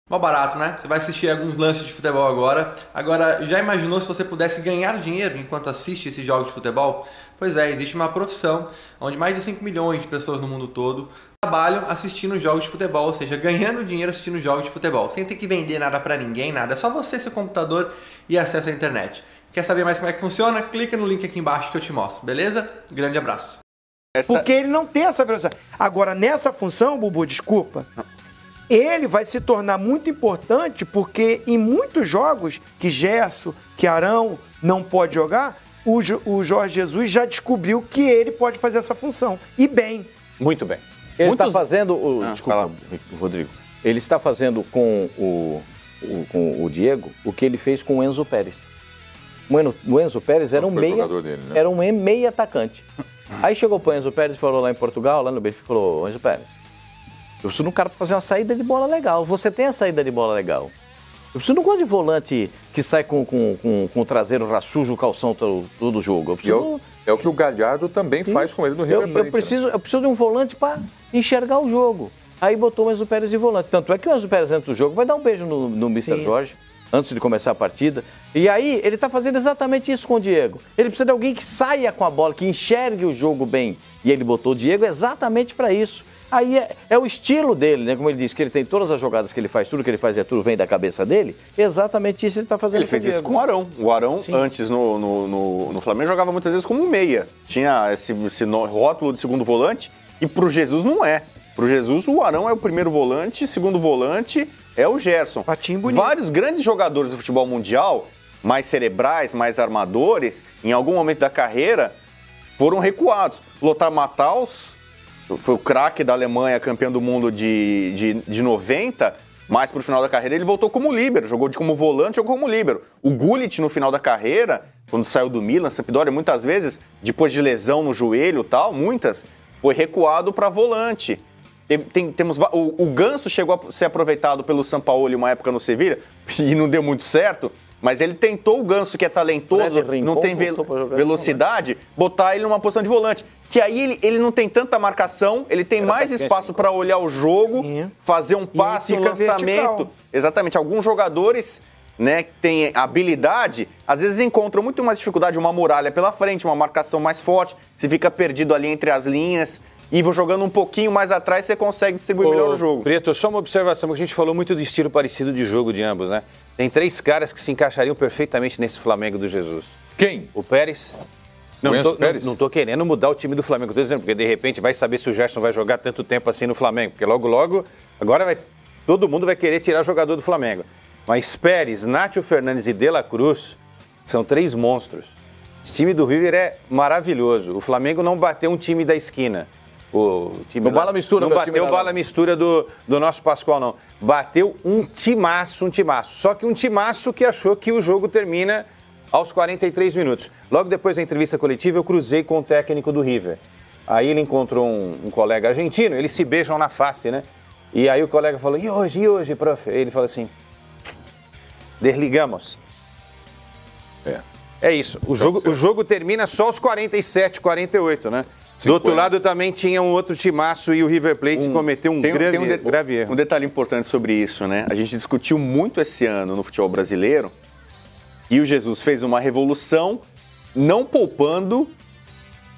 Mó barato, né? Você vai assistir alguns lances de futebol agora. Agora, já imaginou se você pudesse ganhar dinheiro enquanto assiste esses jogos de futebol? Pois é, existe uma profissão onde mais de 5 milhões de pessoas no mundo todo trabalham assistindo jogos de futebol, ou seja, ganhando dinheiro assistindo jogos de futebol, sem ter que vender nada pra ninguém, nada. É só você, seu computador e acesso à internet. Quer saber mais como é que funciona? Clica no link aqui embaixo que eu te mostro, beleza? Grande abraço. Porque ele não tem essa velocidade. Agora, nessa função, Bubu, desculpa, ele vai se tornar muito importante porque em muitos jogos que Gerson, que Arão não pode jogar, o Jorge Jesus já descobriu que ele pode fazer essa função. E bem. Muito bem. Ele está fazendo... Desculpa, Rodrigo. Ele está fazendo com o Diego o que ele fez com o Enzo Pérez. O Enzo Pérez era um meia atacante. Aí chegou para o Enzo Pérez e falou lá em Portugal, lá no Benfica, falou: Enzo Pérez, eu preciso de um cara para fazer uma saída de bola legal. Você tem a saída de bola legal. Eu preciso de um de volante que sai com o traseiro rachujo, o calção todo o jogo. É o que o Galhardo também faz com ele no River Plate. Eu preciso de um volante para enxergar o jogo. Aí botou o Enzo Pérez de volante. Tanto é que o Enzo Pérez entra no jogo, vai dar um beijo no Mr. Jorge, antes de começar a partida. E aí, ele está fazendo exatamente isso com o Diego. Ele precisa de alguém que saia com a bola, que enxergue o jogo bem. E ele botou o Diego exatamente para isso. Aí é o estilo dele, né? Como ele disse, que ele tem todas as jogadas que ele faz, tudo que ele faz tudo vem da cabeça dele. Exatamente isso ele está fazendo. Ele fez isso com o Arão. O Arão, antes no Flamengo, jogava muitas vezes como meia. Tinha esse rótulo de segundo volante, e pro Jesus não é. Pro Jesus, o Arão é o primeiro volante, segundo volante é o Gerson. Patinho bonito. Vários grandes jogadores do futebol mundial, mais cerebrais, mais armadores, em algum momento da carreira, foram recuados. Lothar Matthaus foi o craque da Alemanha, campeão do mundo de 90, mas pro final da carreira ele voltou como líbero, jogou como volante, jogou como líbero. O Gullit, no final da carreira, quando saiu do Milan, Sampdoria, muitas vezes, depois de lesão no joelho e tal, muitas, foi recuado para volante. O Ganso chegou a ser aproveitado pelo Sampaoli uma época no Sevilla e não deu muito certo, mas ele tentou o Ganso, que é talentoso, não tem velocidade, botar ele numa posição de volante. Que aí ele não tem tanta marcação, ele tem mais espaço para olhar o jogo, fazer um passe, um lançamento. Vertical. Exatamente. Alguns jogadores, né, que têm habilidade, às vezes encontram muito mais dificuldade, uma muralha pela frente, uma marcação mais forte, você fica perdido ali entre as linhas. E jogando um pouquinho mais atrás, você consegue distribuir melhor o jogo. Preto, só uma observação, porque a gente falou muito do estilo parecido de jogo de ambos, né? Tem 3 caras que se encaixariam perfeitamente nesse Flamengo do Jesus. Quem? O Pérez. Não tô querendo mudar o time do Flamengo, tô dizendo, porque de repente vai saber se o Gerson vai jogar tanto tempo assim no Flamengo, porque logo, agora todo mundo vai querer tirar jogador do Flamengo. Mas Pérez, Nátio Fernandes e De La Cruz são 3 monstros. Esse time do River é maravilhoso. O Flamengo não bateu um time da esquina. O time Bala Mistura, não bateu o Bala Mistura do nosso Pascoal, não. Bateu um timaço. Só que um timaço que achou que o jogo termina aos 43 minutos. Logo depois da entrevista coletiva, eu cruzei com o técnico do River. Aí ele encontrou um colega argentino, eles se beijam na face, né? E aí o colega falou: e hoje, prof? Ele falou assim: desligamos. É isso. O jogo termina só aos 47, 48, né? 50. Do outro lado também tinha um outro timaço e o River Plate cometeu um grave erro. Um detalhe importante sobre isso, né? A gente discutiu muito esse ano no futebol brasileiro e o Jesus fez uma revolução não poupando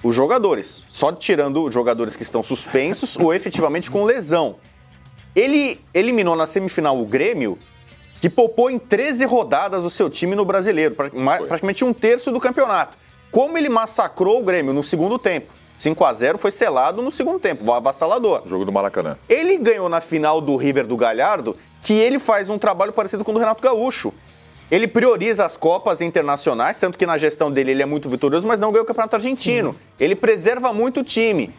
os jogadores, só tirando os jogadores que estão suspensos ou efetivamente com lesão. Ele eliminou na semifinal o Grêmio, que poupou em 13 rodadas o seu time no Brasileiro, praticamente 1/3 do campeonato. Como ele massacrou o Grêmio no segundo tempo. 5-0 foi selado no segundo tempo, avassalador. Jogo do Maracanã. Ele ganhou na final do River do Galhardo, que ele faz um trabalho parecido com o do Renato Gaúcho. Ele prioriza as Copas internacionais, tanto que na gestão dele ele é muito vitorioso, mas não ganhou o Campeonato Argentino. Sim. Ele preserva muito o time.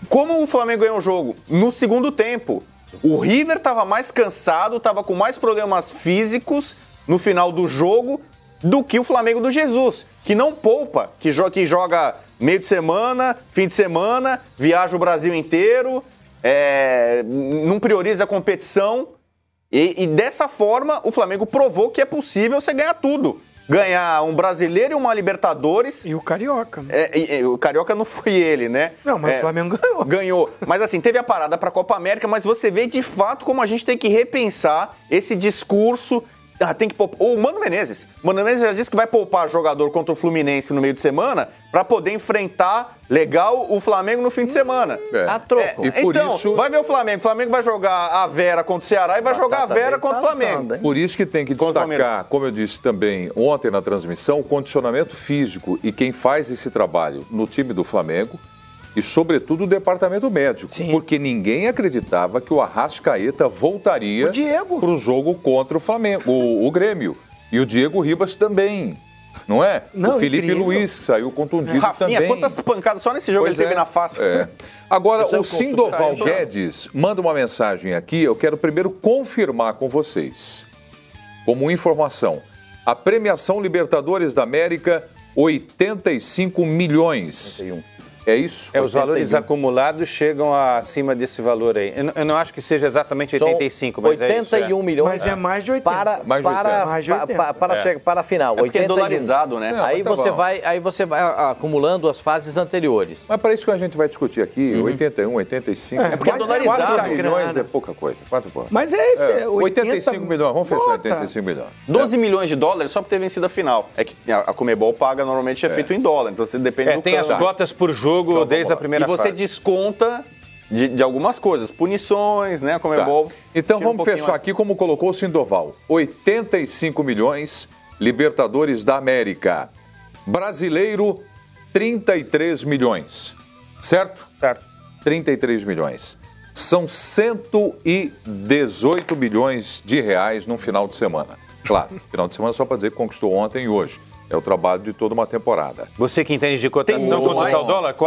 Como o Flamengo ganhou o jogo? No segundo tempo. O River estava mais cansado, estava com mais problemas físicos no final do jogo do que o Flamengo do Jesus, que não poupa, que joga meio de semana, fim de semana, viaja o Brasil inteiro, não prioriza a competição. E dessa forma, o Flamengo provou que é possível você ganhar tudo. ganhar um brasileiro e uma Libertadores. E o Carioca. O Carioca não foi ele, né? Não, mas o Flamengo ganhou. Ganhou. Mas assim, teve a parada pra Copa América, mas você vê de fato como a gente tem que repensar esse discurso. Tem que poupar. O Mano Menezes já disse que vai poupar jogador contra o Fluminense no meio de semana pra poder enfrentar legal o Flamengo no fim de semana. A troco. E por então, isso... vai ver o Flamengo. O Flamengo vai jogar a Vera contra o Ceará e vai jogar a Vera contra o Flamengo. Por isso que tem que destacar, como eu disse também ontem na transmissão, o condicionamento físico e quem faz esse trabalho no time do Flamengo e, sobretudo, o departamento médico. Sim. Porque ninguém acreditava que o Arrascaeta voltaria para o jogo contra o Flamengo, o Grêmio. E o Diego Ribas também. Não é? Não, o Felipe incrível. Luiz, que saiu contundido Rafinha, também. Quantas pancadas só nesse jogo ele teve na face. Agora, o Sindoval Guedes manda uma mensagem aqui. Eu quero primeiro confirmar com vocês, como informação, a premiação Libertadores da América, 85 milhões. 81. É isso? Os valores acumulados chegam acima desse valor aí. Eu não acho que seja exatamente 85, mas 81 é isso. 81 milhões. Mas é mais de 80. Para a final. É porque é dolarizado, né? Aí você vai acumulando as fases anteriores. Mas para isso que a gente vai discutir aqui, 81, 85. É porque é dolarizado. 4 milhões é pouca coisa. 4 poucos. Mas é esse. 85 milhões, vamos fechar 85 milhões. 12 milhões de dólares só por ter vencido a final. É que a Conmebol paga, normalmente é feito em dólar, então você depende do tem as cotas por jogo então, desde a primeira fase. E você desconta de algumas coisas, punições, né? A Conmebol. Então vamos fechar aqui como colocou o Sindoval. 85 milhões, Libertadores da América. Brasileiro, 33 milhões. Certo? Certo. 33 milhões. São 118 milhões de reais num final de semana. Claro, final de semana só para dizer que conquistou ontem e hoje. É o trabalho de toda uma temporada. Você que entende de cotação, quanto está o dólar? R$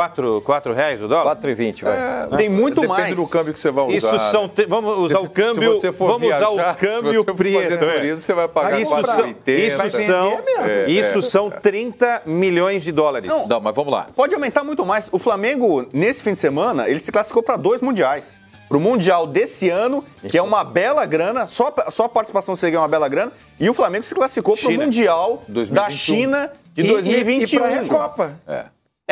reais o dólar? 4,20, vai. Tem muito mais. Depende do câmbio que você vai usar. Isso são... Vamos usar o câmbio... Se você for vamos viajar, usar o câmbio preto. Você vai pagar 4,80. Isso são 30 milhões de dólares. Não, mas vamos lá. Pode aumentar muito mais. O Flamengo, nesse fim de semana, ele se classificou para 2 mundiais. Para o Mundial desse ano, que é uma bela grana, só a participação seria uma bela grana, e o Flamengo se classificou para o Mundial 2021. Da China de 2021. E para a Recopa.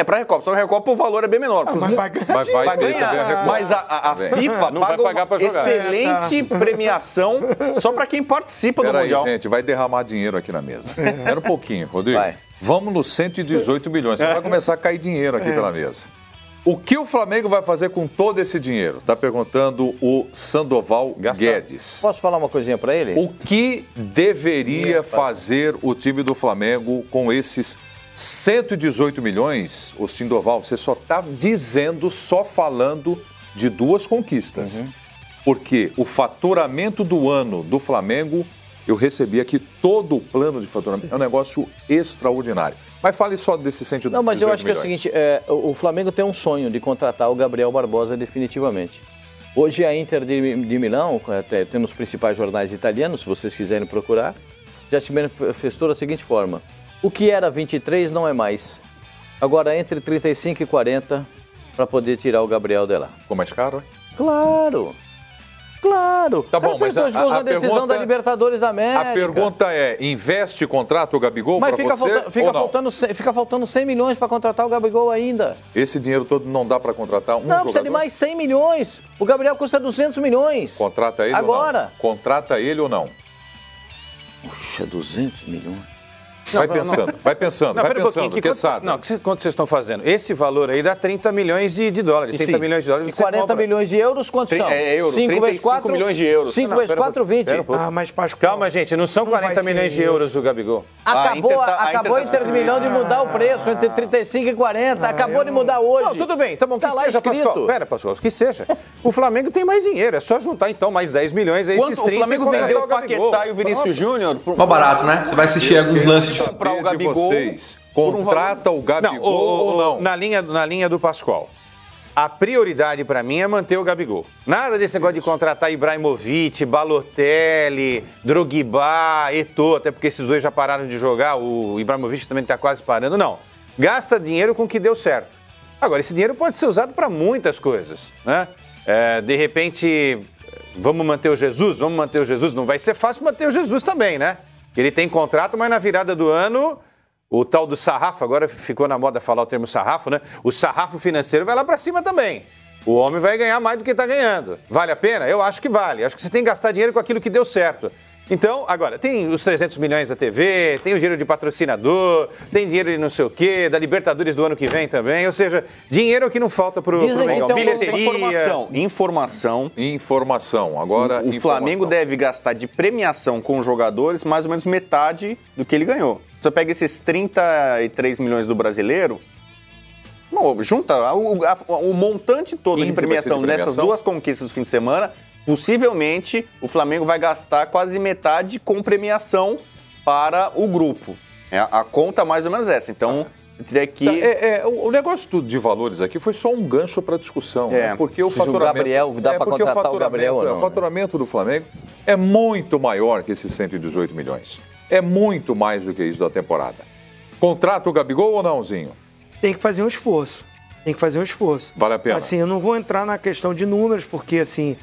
Para a Recopa, só que a Recopa o valor é bem menor. Mas vai ganhar. Vai ganhar. Mas a FIFA não vai pagar para jogar. Excelente premiação só para quem participa do Mundial. Aí, gente, vai derramar dinheiro aqui na mesa. Espera um pouquinho, Rodrigo. Vamos nos 118 milhões. Você vai começar a cair dinheiro aqui pela mesa. O que o Flamengo vai fazer com todo esse dinheiro? Está perguntando o Sandoval Guedes. Posso falar uma coisinha para ele? O que deveria fazer o time do Flamengo com esses 118 milhões? O Sandoval, você só está falando de 2 conquistas. Porque o faturamento do ano do Flamengo, eu recebi aqui todo o plano de faturamento. É um negócio extraordinário. Mas fale só desse 118 milhões. Não, mas eu acho que é o seguinte, o Flamengo tem um sonho de contratar o Gabriel Barbosa definitivamente. Hoje a Inter de Milão, tem nos principais jornais italianos, se vocês quiserem procurar, já se manifestou da seguinte forma. O que era 23 não é mais. Agora entre 35 e 40 para poder tirar o Gabriel de lá. Ficou mais caro? Claro! Claro. Tá bom, fez 2 gols na decisão da Libertadores da América. A pergunta é, investe e contrata o Gabigol para você fica faltando 100 milhões para contratar o Gabigol ainda. Esse dinheiro todo não dá para contratar um jogador? Não, precisa de mais 100 milhões. O Gabriel custa 200 milhões. Contrata ele agora. Ou não? Contrata ele ou não? Puxa, 200 milhões. Vai pensando, porque sabe. Não, quanto vocês estão fazendo? Esse valor aí dá 30 milhões de dólares. 30 milhões de dólares. E 40 milhões de euros, quantos são? É euro, 5 vezes 4 milhões de euros. 5 vezes 4, 20. Mas Pascoal. Calma, gente, não são 40 milhões de euros o Gabigol. Acabou a Inter de Milão de mudar o preço entre 35 e 40. Acabou de mudar hoje. Não, tudo bem, tá bom, que lá seja, escrito. Pascoal. Pera, Pascoal, que seja. O Flamengo tem mais dinheiro, é só juntar então mais 10 milhões aí, esses 30. O Flamengo vendeu o Paquetá e o Vinícius Júnior. Mó barato, né? Você vai assistir alguns lances para o Gabigol. Vocês contrata o Gabigol ou não? Na linha do Pascoal. A prioridade para mim é manter o Gabigol. Nada desse negócio de contratar Ibrahimovic, Balotelli, Drogba, Eto'o, até porque esses dois já pararam de jogar, o Ibrahimovic também está quase parando. Não, gasta dinheiro com o que deu certo. Agora, esse dinheiro pode ser usado para muitas coisas, né? De repente, vamos manter o Jesus? Não vai ser fácil manter o Jesus também, né? Ele tem contrato, mas na virada do ano, o tal do sarrafo, agora ficou na moda falar o termo sarrafo, né? O sarrafo financeiro vai lá para cima também. O homem vai ganhar mais do que está ganhando. Vale a pena? Eu acho que vale. Acho que você tem que gastar dinheiro com aquilo que deu certo. Então, agora, tem os 300 milhões da TV, tem o dinheiro de patrocinador, tem dinheiro de não sei o quê, da Libertadores do ano que vem também. Ou seja, dinheiro é o que não falta pro Mengão. Então, bilheteria. Informação. Agora, o Flamengo deve gastar de premiação com os jogadores mais ou menos metade do que ele ganhou. Se você pega esses 33 milhões do Brasileiro, junta o montante todo de premiação nessas duas conquistas do fim de semana. Possivelmente, o Flamengo vai gastar quase metade com premiação para o grupo. A conta mais ou menos essa. Então, teria que... O negócio tudo de valores aqui foi só um gancho para a discussão. Né? Porque o faturamento... dá para contratar o Gabriel ou não? O faturamento do Flamengo é muito maior que esses 118 milhões. É muito mais do que isso da temporada. Contrata o Gabigol ou não, Zinho? Tem que fazer um esforço. Vale a pena. Assim, eu não vou entrar na questão de números, porque, assim...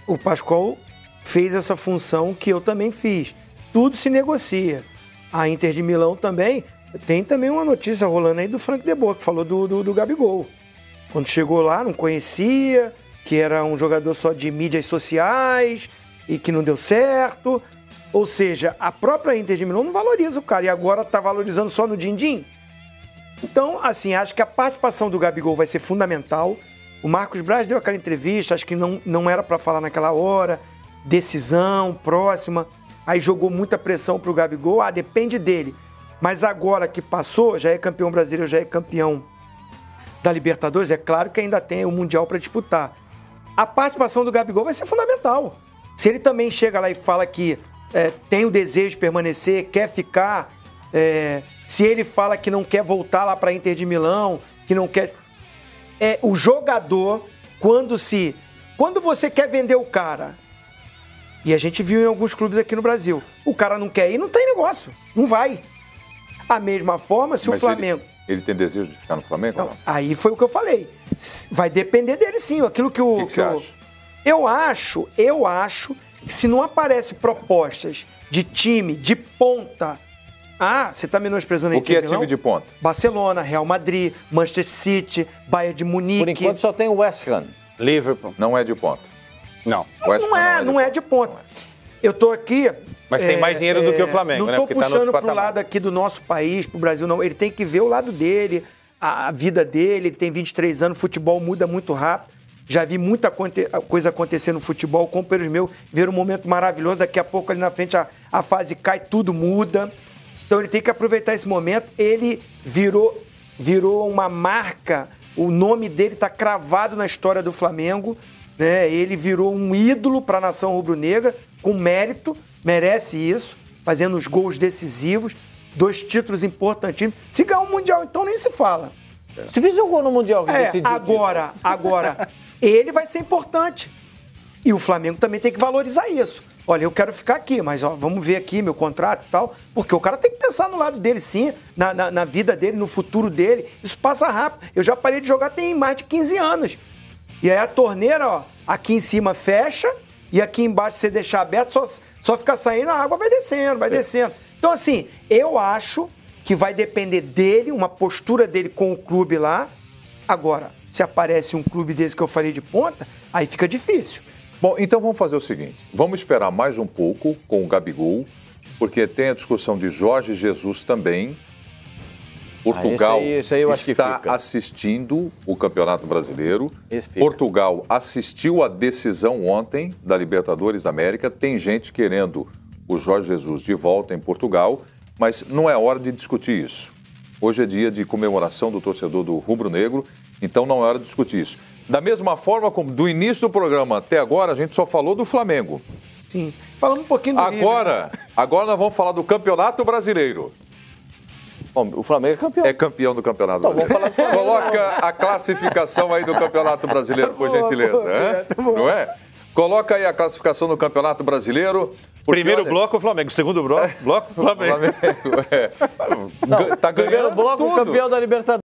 O Pascoal fez essa função que eu também fiz. Tudo se negocia. A Inter de Milão também, tem também uma notícia rolando aí do Frank De Boer, que falou do Gabigol. Quando chegou lá, não conhecia, que era um jogador só de mídias sociais e que não deu certo. Ou seja, a própria Inter de Milão não valoriza o cara e agora está valorizando só no din-din. Então, assim, acho que a participação do Gabigol vai ser fundamental. O Marcos Braz deu aquela entrevista, acho que não era para falar naquela hora, decisão, próxima, aí jogou muita pressão pro Gabigol, depende dele. Mas agora que passou, já é campeão brasileiro, já é campeão da Libertadores, é claro que ainda tem o Mundial para disputar. A participação do Gabigol vai ser fundamental. Se ele também chega lá e fala que tem o desejo de permanecer, quer ficar, se ele fala que não quer voltar lá para Inter de Milão, que não quer... o jogador, quando você quer vender o cara, e a gente viu em alguns clubes aqui no Brasil, o cara não quer ir, não tem negócio, não vai. A mesma forma, se o Flamengo... Ele tem desejo de ficar no Flamengo? Não, aí foi o que eu falei. Vai depender dele sim, aquilo que o... O que você acha? Eu acho que se não aparece propostas de time, de ponta... você está menosprezando a Inter de Milão? O que é time de ponta? Barcelona, Real Madrid, Manchester City, Bayern de Munique. Por enquanto só tem o West Ham. Liverpool. Não é de ponta. Não. Não é de ponta. Eu estou aqui... Mas tem mais dinheiro do que o Flamengo, né? Não estou puxando para o lado aqui do nosso país, para o Brasil, não. Ele tem que ver o lado dele, a vida dele. Ele tem 23 anos, futebol muda muito rápido. Já vi muita coisa acontecer no futebol. Companheiros meus viram um momento maravilhoso. Daqui a pouco ali na frente a fase cai, tudo muda. Então ele tem que aproveitar esse momento. Ele virou uma marca, o nome dele está cravado na história do Flamengo, né? Ele virou um ídolo para a nação rubro-negra, com mérito, merece isso, fazendo os gols decisivos, 2 títulos importantíssimos. Se ganhar um Mundial, então nem se fala. Se fizer um gol no Mundial, que decidiu. Agora, ele vai ser importante. E o Flamengo também tem que valorizar isso. Olha, eu quero ficar aqui, mas vamos ver aqui meu contrato e tal, porque o cara tem que pensar no lado dele sim, na vida dele, no futuro dele. Isso passa rápido. Eu já parei de jogar tem mais de 15 anos. E aí a torneira, aqui em cima fecha e aqui embaixo, se você deixar aberto, só fica saindo, a água vai descendo. Então, assim, eu acho que vai depender dele, uma postura dele com o clube lá. Agora, se aparece um clube desse que eu falei de ponta, aí fica difícil. Bom, então vamos fazer o seguinte, vamos esperar mais um pouco com o Gabigol, porque tem a discussão de Jorge Jesus também. Portugal esse aí eu acho está que fica. assistindo o Campeonato Brasileiro. Portugal assistiu a decisão ontem da Libertadores da América. Tem gente querendo o Jorge Jesus de volta em Portugal, mas não é hora de discutir isso. Hoje é dia de comemoração do torcedor do rubro-negro, então não é hora de discutir isso. Da mesma forma como do início do programa até agora, a gente só falou do Flamengo. Sim, falando um pouquinho do River. Agora nós vamos falar do Campeonato Brasileiro. Bom, o Flamengo é campeão. É campeão do Campeonato Brasileiro. Vamos falar do Flamengo. Coloca a classificação aí do Campeonato Brasileiro, por gentileza. Não é? Coloca aí a classificação do Campeonato Brasileiro. Primeiro bloco, o Flamengo. Segundo bloco, o Flamengo. Tá ganhando Primeiro bloco, tudo. Campeão da Libertadores.